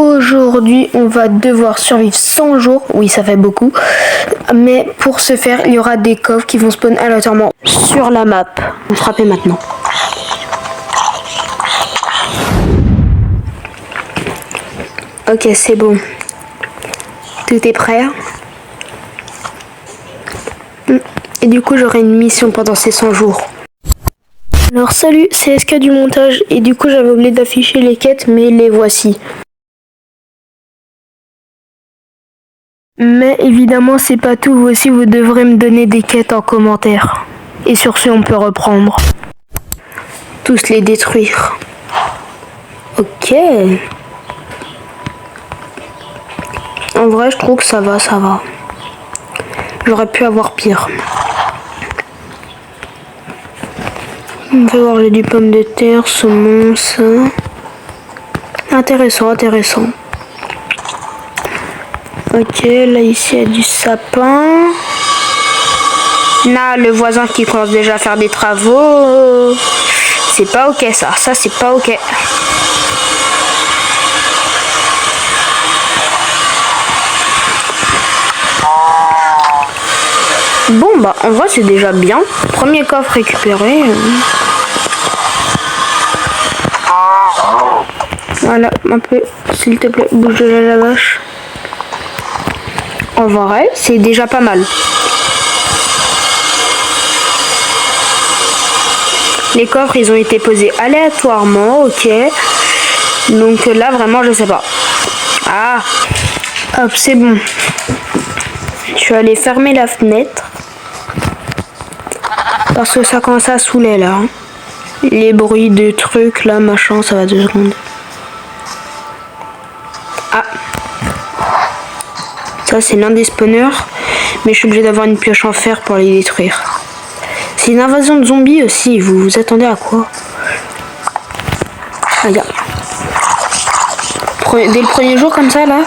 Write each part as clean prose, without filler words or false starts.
Aujourd'hui, on va devoir survivre 100 jours. Oui, ça fait beaucoup. Mais pour ce faire, il y aura des coffres qui vont spawn aléatoirement sur la map. On va frapper maintenant. Ok, c'est bon. Tout est prêt. Et du coup, j'aurai une mission pendant ces 100 jours. Alors salut, c'est SK du montage. Et du coup, j'avais oublié d'afficher les quêtes, mais les voici. Mais évidemment, c'est pas tout. Vous aussi, vous devrez me donner des quêtes en commentaire. Et sur ce, on peut reprendre. Tous les détruire. Ok. En vrai, je trouve que ça va. J'aurais pu avoir pire. On va voir, j'ai du pomme de terre, saumon, ça. Intéressant. Ok, là ici il y a du sapin. Là, le voisin qui commence déjà à faire des travaux. C'est pas ok ça, c'est pas ok. Bon bah en vrai c'est déjà bien. Premier coffre récupéré. Voilà, un peu, s'il te plaît, bouge de la vache. En vrai, c'est déjà pas mal. Les coffres, ils ont été posés aléatoirement, ok. Donc là, vraiment, je sais pas. Ah, hop, c'est bon. Je vais aller fermer la fenêtre. Parce que ça commence à saouler, là. Les bruits de trucs, là, machin, ça va 2 secondes. Ah. Ça, c'est l'un des spawners. Mais je suis obligé d'avoir une pioche en fer pour les détruire. C'est une invasion de zombies aussi. Vous vous attendez à quoi? Aïe. Dès le premier jour, comme ça, là,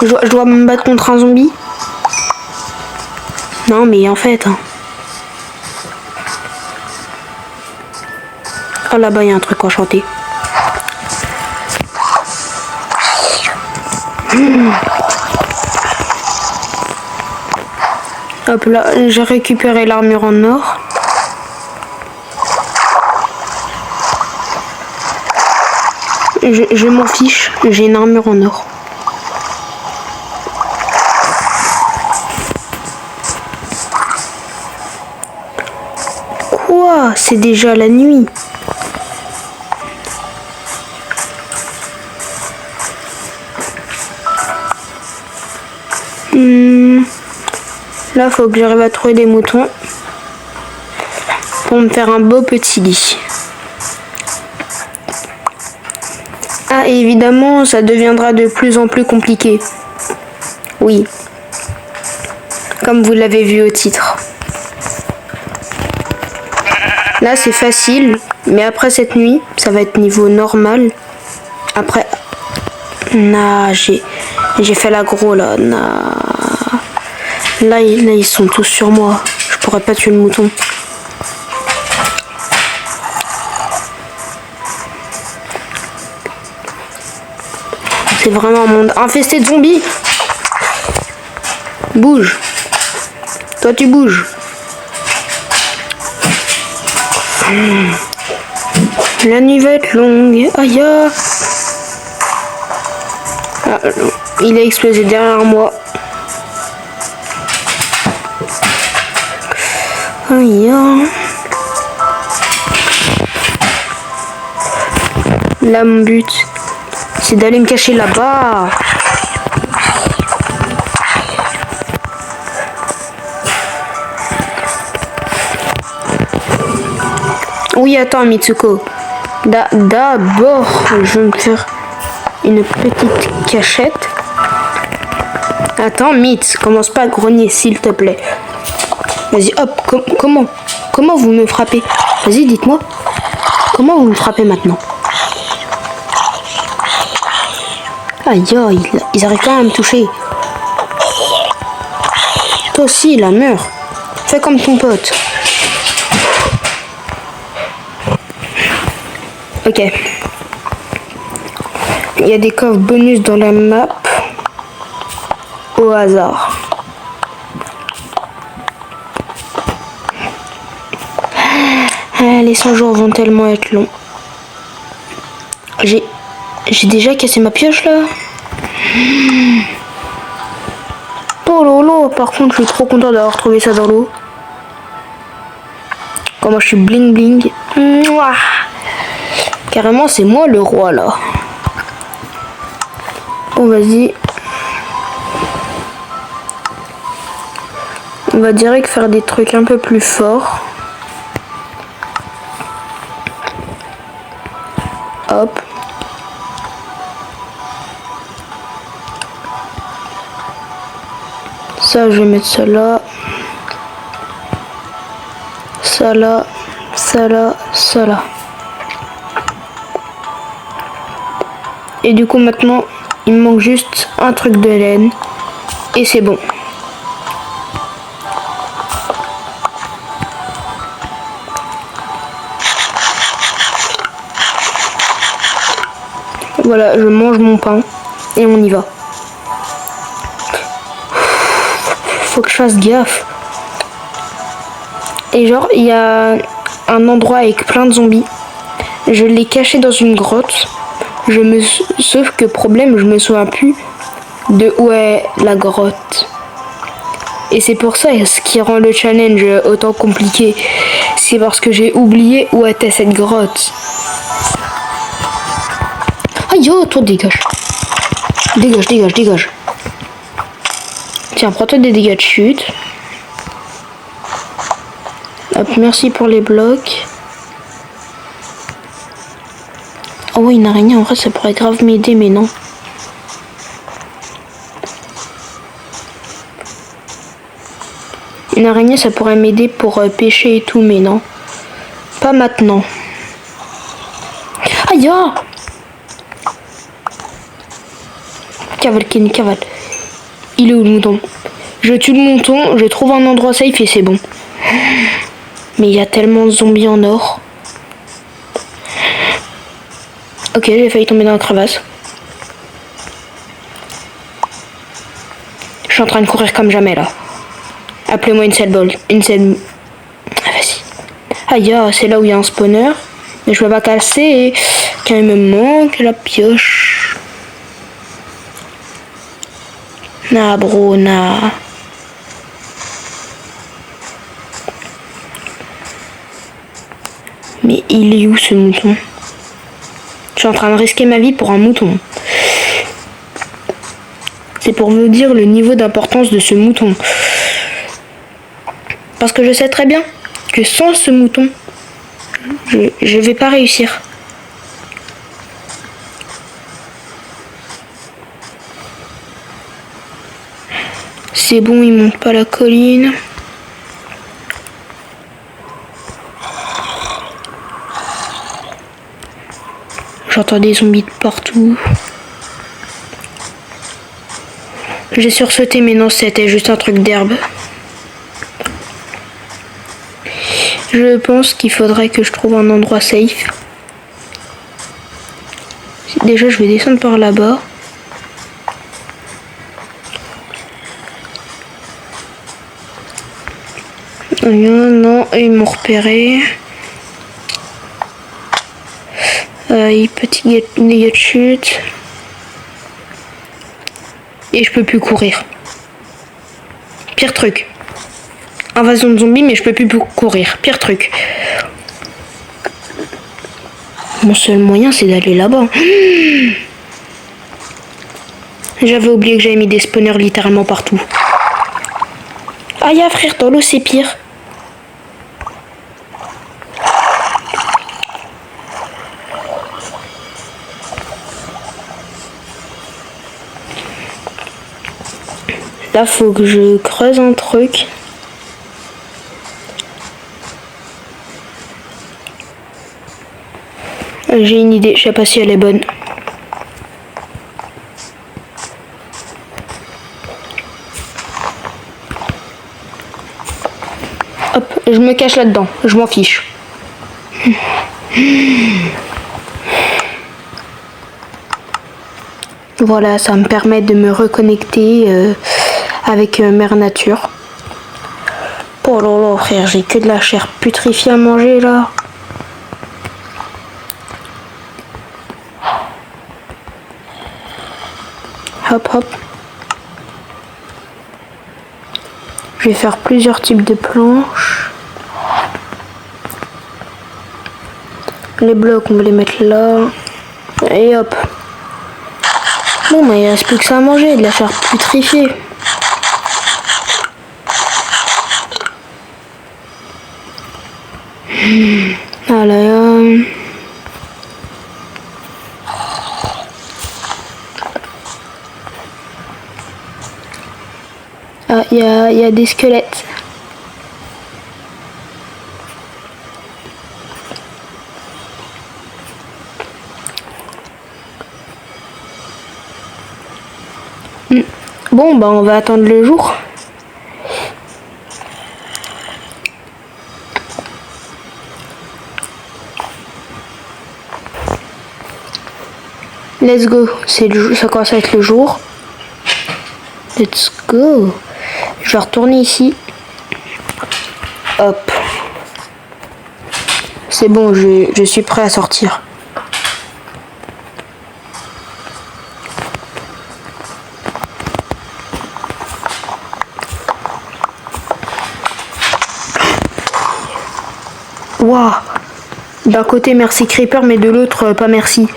je dois me battre contre un zombie. Non, mais en fait... Hein. Oh, là-bas, il y a un truc enchanté. Hop là, j'ai récupéré l'armure en or. Je m'en fiche, j'ai une armure en or. Quoi? C'est déjà la nuit. Là, faut que j'arrive à trouver des moutons pour me faire un beau petit lit. Ah, et évidemment, ça deviendra de plus en plus compliqué. Oui. Comme vous l'avez vu au titre. Là, c'est facile, mais après cette nuit, ça va être niveau normal. Après... Nah, j'ai fait l'aggro, là. Nah. Là, ils sont tous sur moi. Je pourrais pas tuer le mouton. C'est vraiment un monde infesté de zombies. Bouge. Toi, tu bouges. La nuit va être longue. Aïe. Ah, il a explosé derrière moi. Aïe. Là, mon but, c'est d'aller me cacher là-bas. Oui, attends, Mitsuko. D'abord, je vais me faire une petite cachette. Attends, Mitz, commence pas à grogner, s'il te plaît. Vas-y, hop, comment vous me frappez? Vas-y, dites-moi. Comment vous me frappez maintenant? Aïe, ils arrivent quand même à me toucher. Toi aussi, la meurs. Fais comme ton pote. Ok. Il y a des coffres bonus dans la map. Au hasard. Les 100 jours vont tellement être longs. J'ai déjà cassé ma pioche là. Oh lolo, par contre je suis trop content d'avoir trouvé ça dans l'eau. Comment je suis bling bling. Mouah. Carrément c'est moi le roi là. Bon vas-y. On va direct faire des trucs un peu plus forts. Hop. Ça, je vais mettre ça là. Ça là. Ça là. Ça là. Et du coup, maintenant, il me manque juste un truc de laine. Et c'est bon. Voilà, je mange mon pain et on y va. Faut que je fasse gaffe. Et genre, il y a un endroit avec plein de zombies. Je l'ai caché dans une grotte. Sauf que problème, je me souviens plus de où est la grotte. Et c'est pour ça, ce qui rend le challenge autant compliqué. C'est parce que j'ai oublié où était cette grotte. Aïe, oh, toi dégage. Dégage, dégage, dégage. Tiens, prends-toi des dégâts de chute. Hop, merci pour les blocs. Oh ouais, une araignée, en vrai, ça pourrait grave m'aider, mais non. Une araignée, ça pourrait m'aider pour pêcher et tout, mais non. Pas maintenant. Aïe, oh. Cavale, Kenny, cavale. Il est où le mouton? Je tue le mouton, je trouve un endroit safe et c'est bon. Mais il y a tellement de zombies en or. Ok, j'ai failli tomber dans la crevasse. Je suis en train de courir comme jamais là. Appelez-moi une selle ball. Une selle... Ah, vas-y. Aïe, c'est là où il y a un spawner. Mais je peux pas casser. Quand il me manque la pioche. Na bro, na. Mais il est où ce mouton? Je suis en train de risquer ma vie pour un mouton. C'est pour vous dire le niveau d'importance de ce mouton. Parce que je sais très bien que sans ce mouton, je vais pas réussir. C'est bon, il monte pas la colline. J'entends des zombies de partout. J'ai sursauté, mais non, c'était juste un truc d'herbe. Je pense qu'il faudrait que je trouve un endroit safe. Déjà, je vais descendre par là-bas. Non, ils m'ont repéré. Petit dégâts de chute. Et je peux plus courir. Pire truc. Invasion de zombies, mais je peux plus courir. Pire truc. Mon seul moyen, c'est d'aller là-bas. J'avais oublié que j'avais mis des spawners littéralement partout. Aïe, frère, dans l'eau, c'est pire. Là, faut que je creuse un truc. J'ai une idée, je sais pas si elle est bonne. Hop, je me cache là-dedans, je m'en fiche. Voilà, ça me permet de me reconnecter avec Mère Nature. Oh là là, frère, j'ai que de la chair putréfiée à manger là. Hop hop. Je vais faire plusieurs types de planches. Les blocs, on va les mettre là. Et hop. Bon, mais il reste plus que ça à manger, de la chair putréfiée. Voilà. Ah, il y a des squelettes. Bon, bah on va attendre le jour. Let's go. Ça commence à être le jour. Let's go. Je vais retourner ici. Hop. C'est bon, je suis prêt à sortir. Waouh. D'un côté merci Creeper, mais de l'autre pas merci.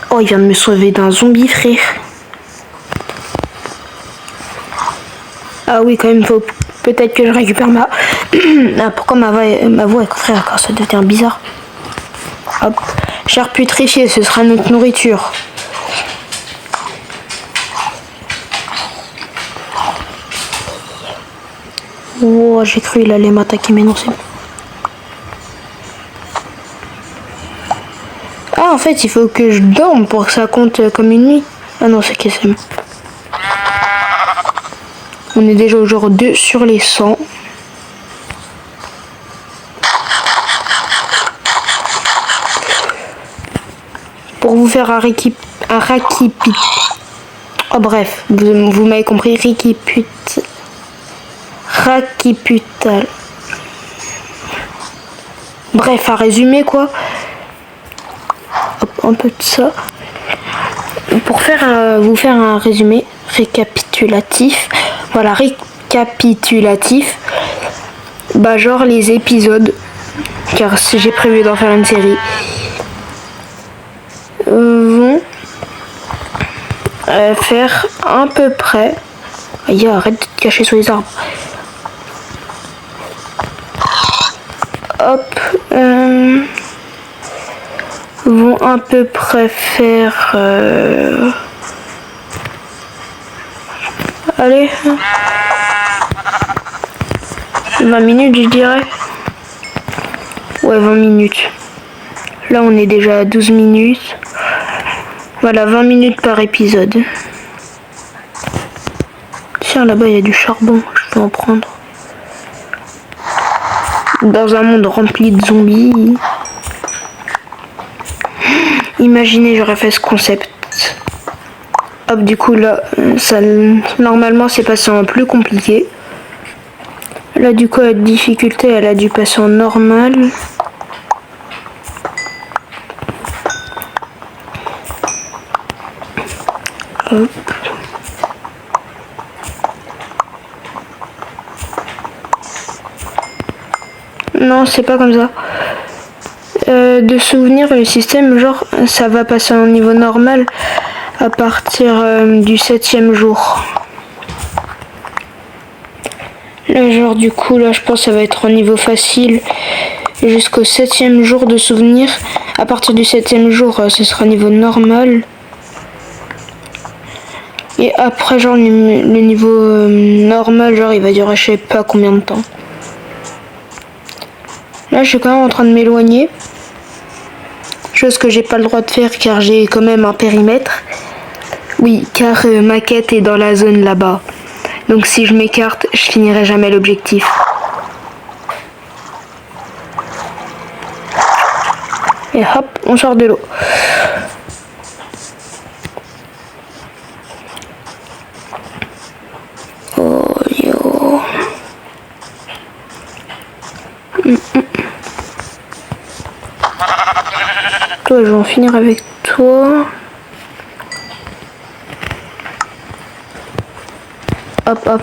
Oh, il vient de me sauver d'un zombie, frère. Ah oui, quand même, faut peut-être que je récupère ma... Ah, pourquoi ma voix, frère, quand ça devient bizarre. Hop. Chair putréfiée, ce sera notre nourriture. Oh, j'ai cru il allait m'attaquer, mais non, c'est bon. Ah, en fait, il faut que je dorme pour que ça compte comme une nuit. Ah non, c'est bon. On est déjà au jour 2 sur les 100. Pour vous faire un récapitulatif. Oh bref, vous m'avez compris, récapital. Bref, à résumer quoi. Hop, un peu de ça. Pour vous faire un résumé récapitulatif. Voilà, récapitulatif. Bah genre les épisodes. Car j'ai prévu d'en faire une série. Vont faire à peu près. Aïe, arrête de te cacher sous les arbres. Hop. Vont à peu près faire. Allez. 20 minutes, je dirais. Ouais, 20 minutes. Là, on est déjà à 12 minutes. Voilà, 20 minutes par épisode. Tiens, là-bas, il y a du charbon. Je peux en prendre. Dans un monde rempli de zombies. Imaginez, j'aurais fait ce concept. Hop, du coup, là, normalement, c'est passé en plus compliqué. Là, du coup, la difficulté, elle a dû passer en normal. Hop. Non, c'est pas comme ça. De souvenir, le système, genre, ça va passer en niveau normal à partir du 7e jour. Là, genre, du coup, là, je pense que ça va être en niveau facile jusqu'au 7e jour de souvenir. À partir du 7e jour, ce sera niveau normal. Et après, genre, le niveau normal, genre, il va durer je sais pas combien de temps. Là, je suis quand même en train de m'éloigner. Chose que j'ai pas le droit de faire car j'ai quand même un périmètre. Oui, car ma quête est dans la zone là-bas. Donc si je m'écarte, je finirai jamais l'objectif. Et hop, on sort de l'eau. Toi, je vais en finir avec toi. Hop, hop.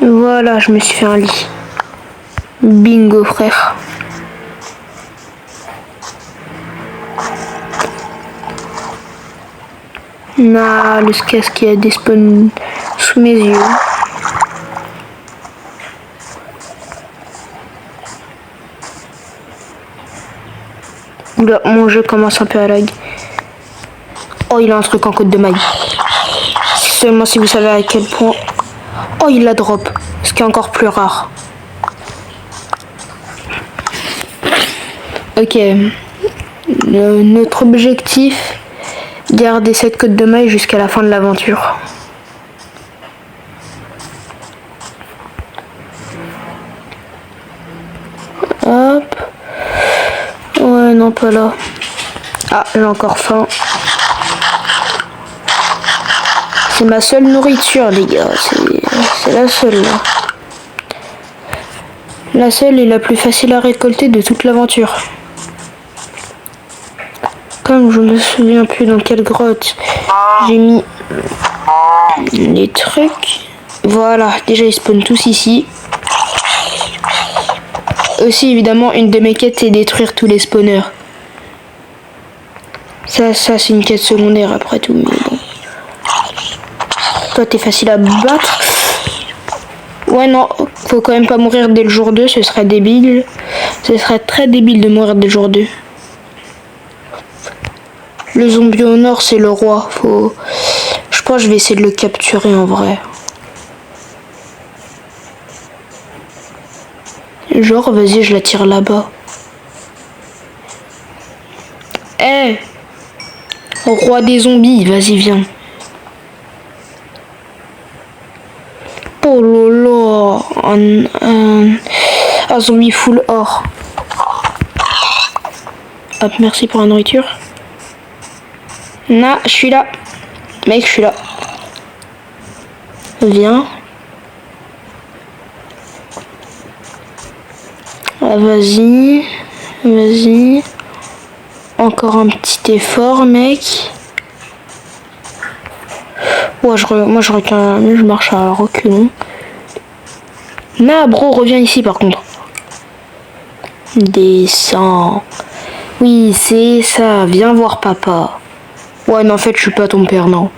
Voilà, je me suis fait un lit. Bingo, frère. Nah, le sketch qui a des spawns sous mes yeux. Oula, mon jeu commence un peu à lag. Oh, il a un truc en côte de maille. Seulement si vous savez à quel point... Oh, il la drop. Ce qui est encore plus rare. Ok. Notre objectif, garder cette côte de maille jusqu'à la fin de l'aventure. Hop. Ouais, non, pas là. Ah, j'ai encore faim. C'est ma seule nourriture, les gars. C'est la seule, là. La seule et la plus facile à récolter de toute l'aventure. Comme je me souviens plus dans quelle grotte j'ai mis les trucs. Voilà, déjà ils spawnent tous ici. Aussi évidemment une de mes quêtes c'est détruire tous les spawners. Ça c'est une quête secondaire après tout, mais bon. Toi t'es facile à battre. Ouais non, faut quand même pas mourir dès le jour 2, ce serait débile. Ce serait très débile de mourir dès le jour 2. Le zombie au nord c'est le roi, je pense que je vais essayer de le capturer en vrai. Genre vas-y je la tire là-bas. Eh roi des zombies, vas-y viens. Oh là là, un zombie full or. Hop, merci pour la nourriture. Non, je suis là. Mec, je suis là. Viens. Ah, vas-y. Vas-y. Encore un petit effort, mec. Ouais, moi, je marche à reculons. Nah, bro, reviens ici, par contre. Descends. Oui, c'est ça. Viens voir papa. Ouais, mais en fait, je suis pas ton père, non.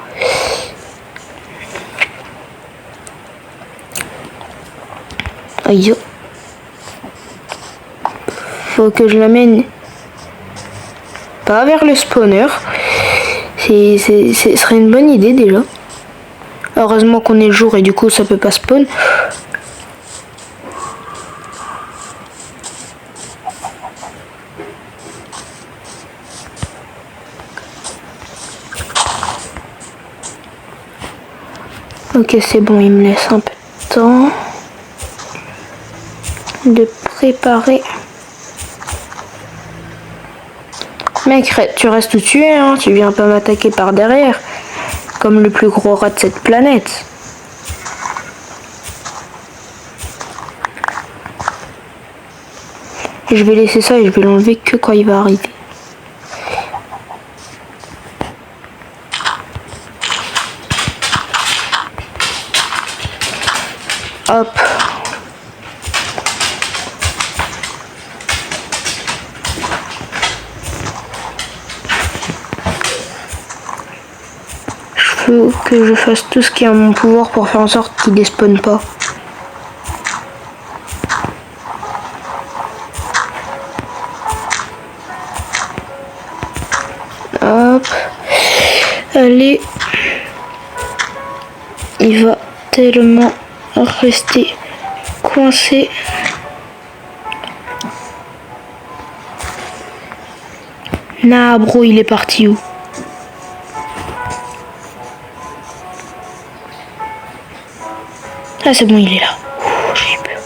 Aïe. Faut que je l'amène pas vers le spawner. Ce serait une bonne idée déjà. Heureusement qu'on est le jour et du coup ça peut pas spawn. Ok, c'est bon, il me laisse un peu de temps de préparer. Mec, tu restes où tu es, hein, tu viens pas m'attaquer par derrière, comme le plus gros rat de cette planète. Et je vais laisser ça et je vais l'enlever que quand il va arriver. Hop. Faut que je fasse tout ce qui est à mon pouvoir pour faire en sorte qu'il ne despawn pas. Hop. Allez. Il va tellement rester coincé. Nah, bro, il est parti où? Ah, c'est bon, il est là. J'ai peur.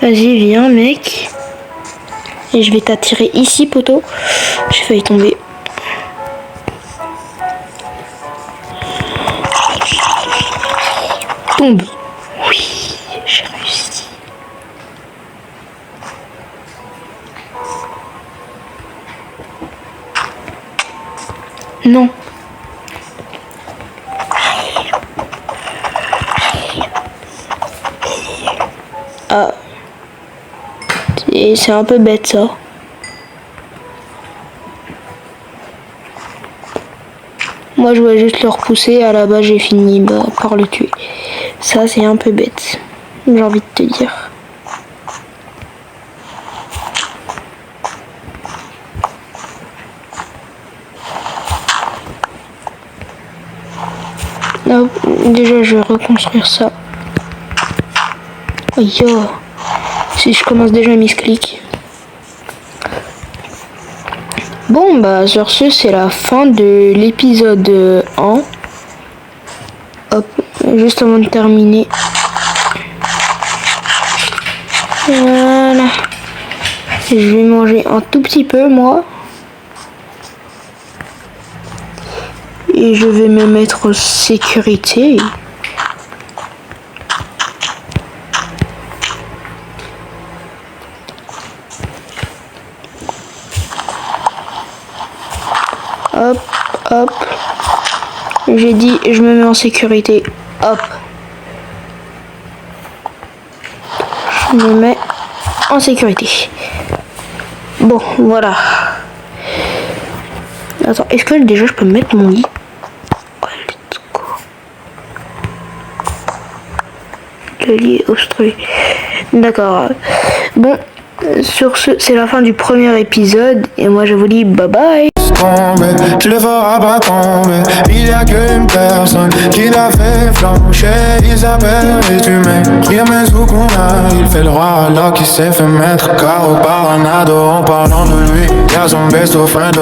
Vas-y, viens, mec. Et je vais t'attirer ici, poteau. J'ai failli tomber. Tombe. Oui, j'ai réussi. Non. Ah. C'est un peu bête ça. Moi je voulais juste le repousser, à la base j'ai fini par le tuer. Ça c'est un peu bête, j'ai envie de te dire. Là, déjà je vais reconstruire ça. Oh yo, si je commence déjà à misclick. Bon bah sur ce c'est la fin de l'épisode 1. Hop, juste avant de terminer. Voilà. Je vais manger un tout petit peu moi. Et je vais me mettre en sécurité. Hop, hop. J'ai dit, je me mets en sécurité. Hop. Je me mets en sécurité. Bon, voilà. Attends, est-ce que déjà je peux mettre mon lit? Let's go. Le lit est obstrué. D'accord. Bon, sur ce, c'est la fin du premier épisode. Et moi, je vous dis bye bye. Tu le feras pas tomber. Il y a qu'une personne qui l'a fait flancher. Il s'appelle les humains. Rien sous qu'on a. Il fait le roi alors qu'il s'est fait mettre. Car au paranado en parlant de lui. Y'a son best au friend.